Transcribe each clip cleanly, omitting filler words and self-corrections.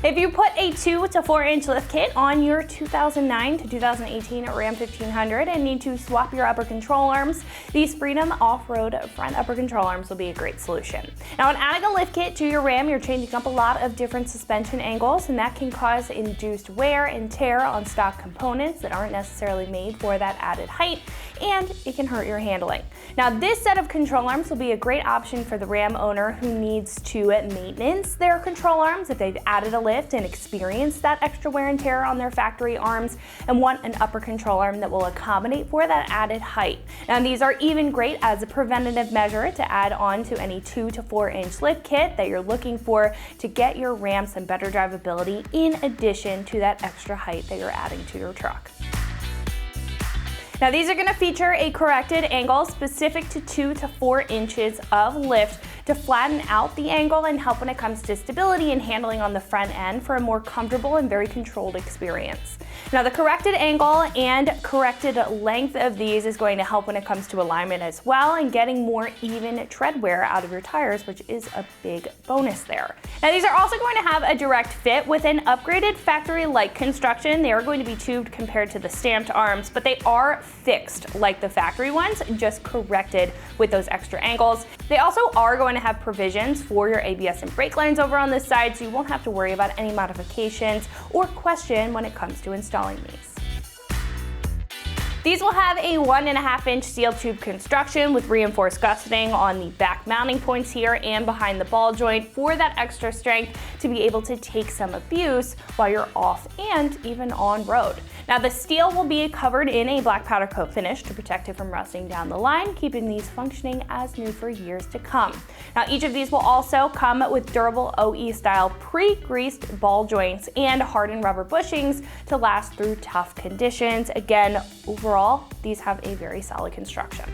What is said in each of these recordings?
If you put a 2 to 4 inch lift kit on your 2009 to 2018 Ram 1500 and need to swap your upper control arms, these Freedom Off-Road front upper control arms will be a great solution. Now, when adding a lift kit to your Ram, you're changing up a lot of different suspension angles, and that can cause induced wear and tear on stock components that aren't necessarily made for that added height, and it can hurt your handling. Now, this set of control arms will be a great option for the Ram owner who needs to maintenance their control arms if they've added a lift and experienced that extra wear and tear on their factory arms and want an upper control arm that will accommodate for that added height. Now, these are even great as a preventative measure to add on to any 2 to 4 inch lift kit that you're looking for to get your Ram some better drivability in addition to that extra height that you're adding to your truck. Now, these are going to feature a corrected angle specific to 2 to 4 inches of lift to flatten out the angle and help when it comes to stability and handling on the front end for a more comfortable and very controlled experience. Now, the corrected angle and corrected length of these is going to help when it comes to alignment as well and getting more even tread wear out of your tires, which is a big bonus there. Now, these are also going to have a direct fit with an upgraded factory-like construction. They are going to be tubed compared to the stamped arms, but they are fixed like the factory ones, just corrected with those extra angles. They also are going to have provisions for your ABS and brake lines over on this side, so you won't have to worry about any modifications or question when it comes to installing these. These will have a 1.5 inch steel tube construction with reinforced gusseting on the back mounting points here and behind the ball joint for that extra strength to be able to take some abuse while you're off and even on road. Now, the steel will be covered in a black powder coat finish to protect it from rusting down the line, keeping these functioning as new for years to come. Now, each of these will also come with durable OE style pre-greased ball joints and hardened rubber bushings to last through tough conditions. Again, overall, these have a very solid construction.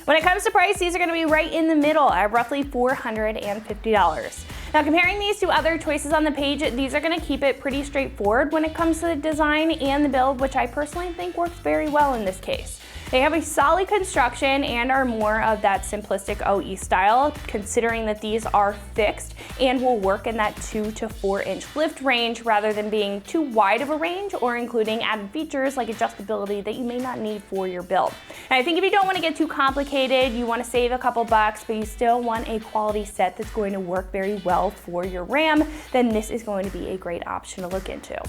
When it comes to price, these are going to be right in the middle at roughly $450. Now, comparing these to other choices on the page, these are going to keep it pretty straightforward when it comes to the design and the build, which I personally think works very well in this case. They have a solid construction and are more of that simplistic OE style, considering that these are fixed and will work in that 2 to 4 inch lift range rather than being too wide of a range or including added features like adjustability that you may not need for your build. And I think if you don't want to get too complicated, you want to save a couple bucks, but you still want a quality set that's going to work very well for your Ram, then this is going to be a great option to look into.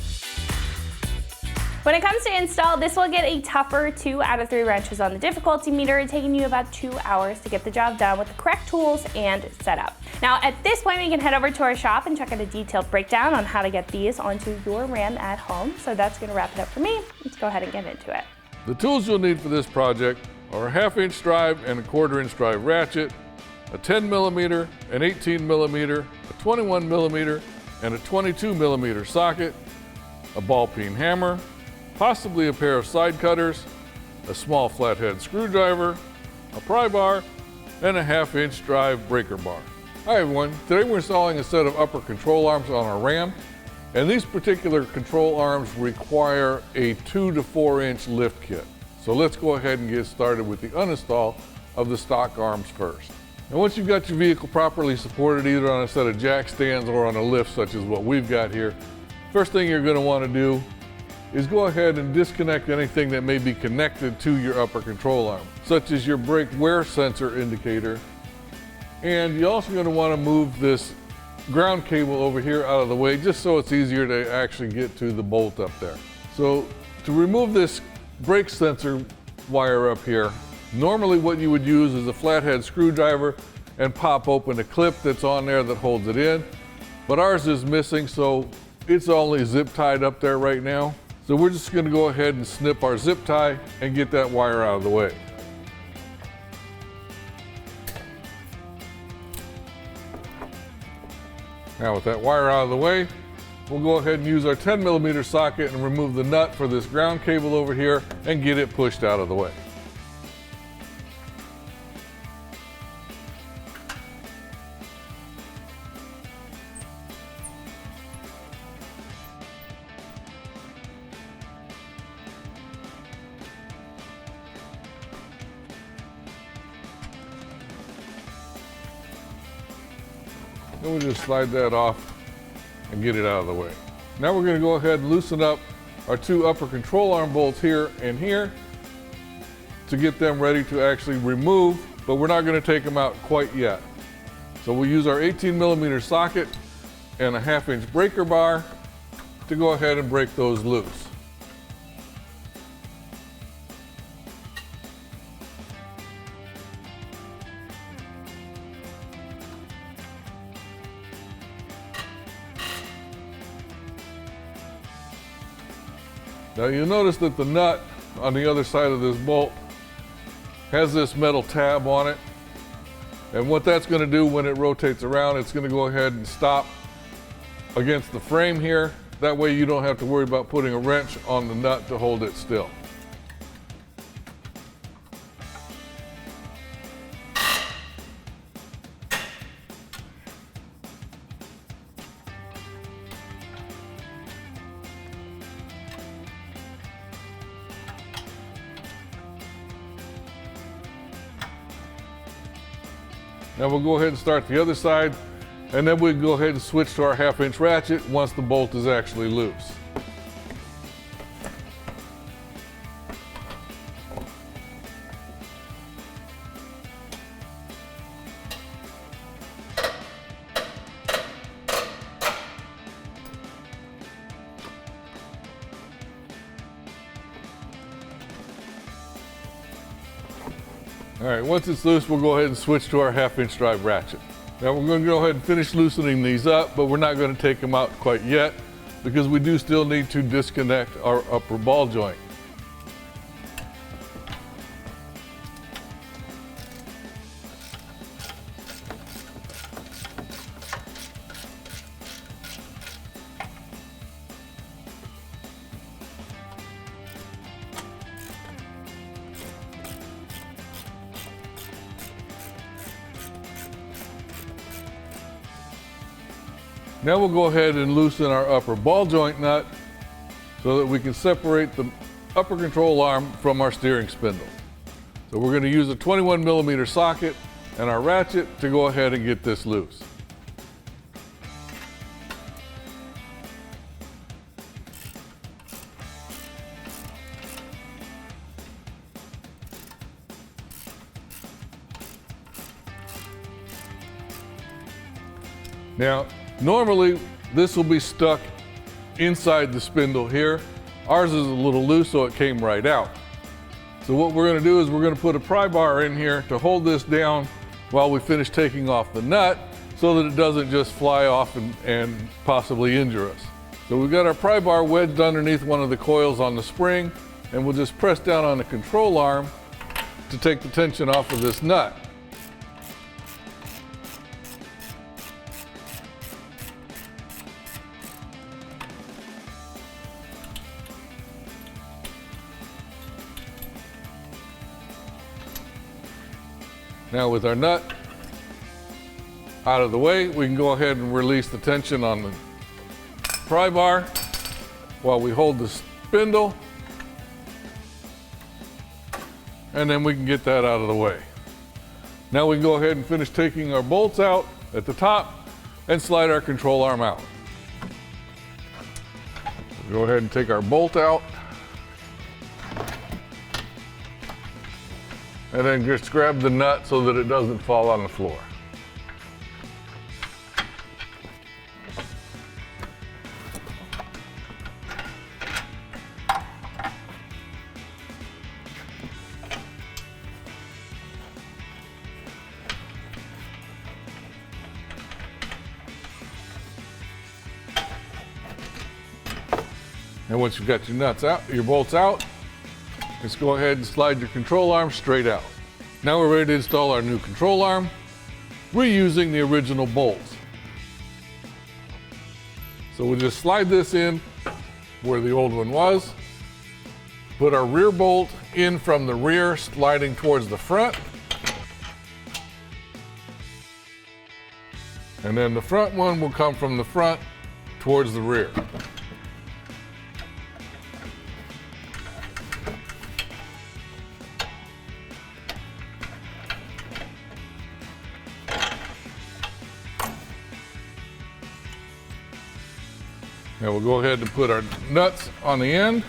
When it comes to install, this will get a tougher 2 out of 3 wrenches on the difficulty meter, taking you about 2 hours to get the job done with the correct tools and setup. Now, at this point, we can head over to our shop and check out a detailed breakdown on how to get these onto your Ram at home. So that's going to wrap it up for me. Let's go ahead and get into it. The tools you'll need for this project are a 1/2 inch drive and a 1/4 inch drive ratchet, a 10 millimeter, an 18 millimeter, a 21 millimeter, and a 22 millimeter socket, a ball peen hammer, possibly a pair of side cutters, a small flathead screwdriver, a pry bar, and a 1/2 inch drive breaker bar. Hi everyone, today we're installing a set of upper control arms on our Ram, and these particular control arms require a 2 to 4 inch lift kit. So let's go ahead and get started with the uninstall of the stock arms first. Now, once you've got your vehicle properly supported either on a set of jack stands or on a lift such as what we've got here, first thing you're going to want to do is go ahead and disconnect anything that may be connected to your upper control arm, such as your brake wear sensor indicator. And you're also going to want to move this ground cable over here out of the way just so it's easier to actually get to the bolt up there. So to remove this brake sensor wire up here, normally what you would use is a flathead screwdriver and pop open the clip that's on there that holds it in. But ours is missing, so it's only zip tied up there right now. So we're just going to go ahead and snip our zip tie and get that wire out of the way. Now with that wire out of the way, we'll go ahead and use our 10 millimeter socket and remove the nut for this ground cable over here and get it pushed out of the way. Then we'll just slide that off and get it out of the way. Now we're going to go ahead and loosen up our two upper control arm bolts here and here to get them ready to actually remove, but we're not going to take them out quite yet. So we'll use our 18mm socket and a 1/2" breaker bar to go ahead and break those loose. Now you'll notice that the nut on the other side of this bolt has this metal tab on it. And what that's going to do when it rotates around, it's going to go ahead and stop against the frame here. That way you don't have to worry about putting a wrench on the nut to hold it still. Now we'll go ahead and start the other side, and then we'll go ahead and switch to our 1/2" ratchet once the bolt is actually loose. All right, once it's loose, we'll go ahead and switch to our 1/2" drive ratchet. Now we're going to go ahead and finish loosening these up, but we're not going to take them out quite yet because we do still need to disconnect our upper ball joint. Now we'll go ahead and loosen our upper ball joint nut so that we can separate the upper control arm from our steering spindle. So we're going to use a 21mm socket and our ratchet to go ahead and get this loose. Now, normally, this will be stuck inside the spindle here. Ours is a little loose, so it came right out. So what we're going to do is we're going to put a pry bar in here to hold this down while we finish taking off the nut so that it doesn't just fly off and possibly injure us. So we've got our pry bar wedged underneath one of the coils on the spring, and we'll just press down on the control arm to take the tension off of this nut. Now with our nut out of the way, we can go ahead and release the tension on the pry bar while we hold the spindle, and then we can get that out of the way. Now we can go ahead and finish taking our bolts out at the top and slide our control arm out. We'll go ahead and take our bolt out. And then just grab the nut so that it doesn't fall on the floor. And once you've got your nuts out, your bolts out, just go ahead and slide your control arm straight out. Now we're ready to install our new control arm, reusing the original bolts. So we'll just slide this in where the old one was, put our rear bolt in from the rear, sliding towards the front, and then the front one will come from the front towards the rear. Now we'll go ahead and put our nuts on the end.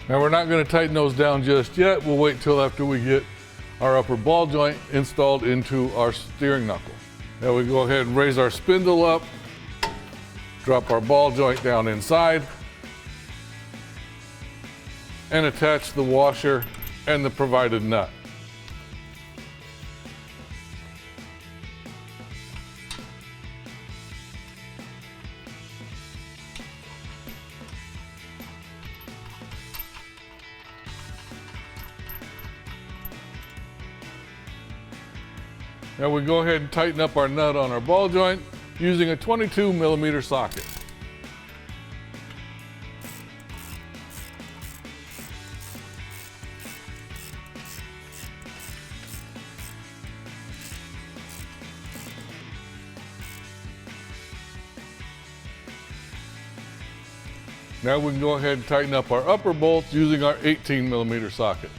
Now we're not going to tighten those down just yet. We'll wait till after we get our upper ball joint installed into our steering knuckle. Now we go ahead and raise our spindle up, drop our ball joint down inside, and attach the washer and the provided nut. Now we go ahead and tighten up our nut on our ball joint using a 22mm socket. Now we can go ahead and tighten up our upper bolts using our 18mm socket.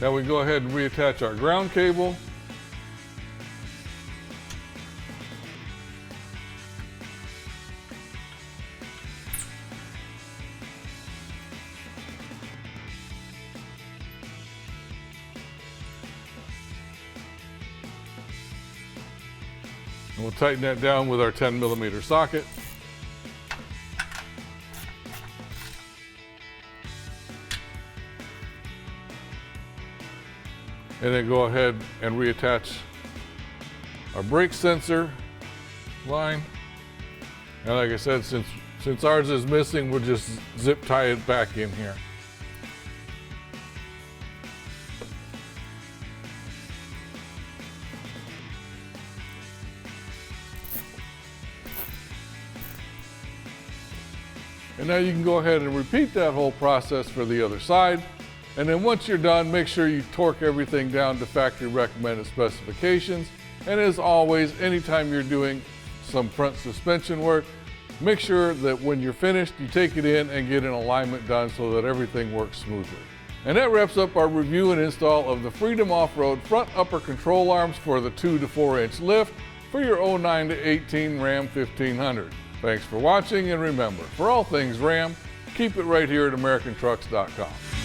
Now we go ahead and reattach our ground cable. And we'll tighten that down with our 10mm socket. And then go ahead and reattach our brake sensor line. And like I said, since ours is missing, we'll just zip tie it back in here. And now you can go ahead and repeat that whole process for the other side. And then once you're done, make sure you torque everything down to factory recommended specifications. And as always, anytime you're doing some front suspension work, make sure that when you're finished, you take it in and get an alignment done so that everything works smoothly. And that wraps up our review and install of the Freedom Off-Road front upper control arms for the 2 to 4 inch lift for your 09 to 18 Ram 1500. Thanks for watching, and remember, for all things Ram, keep it right here at AmericanTrucks.com.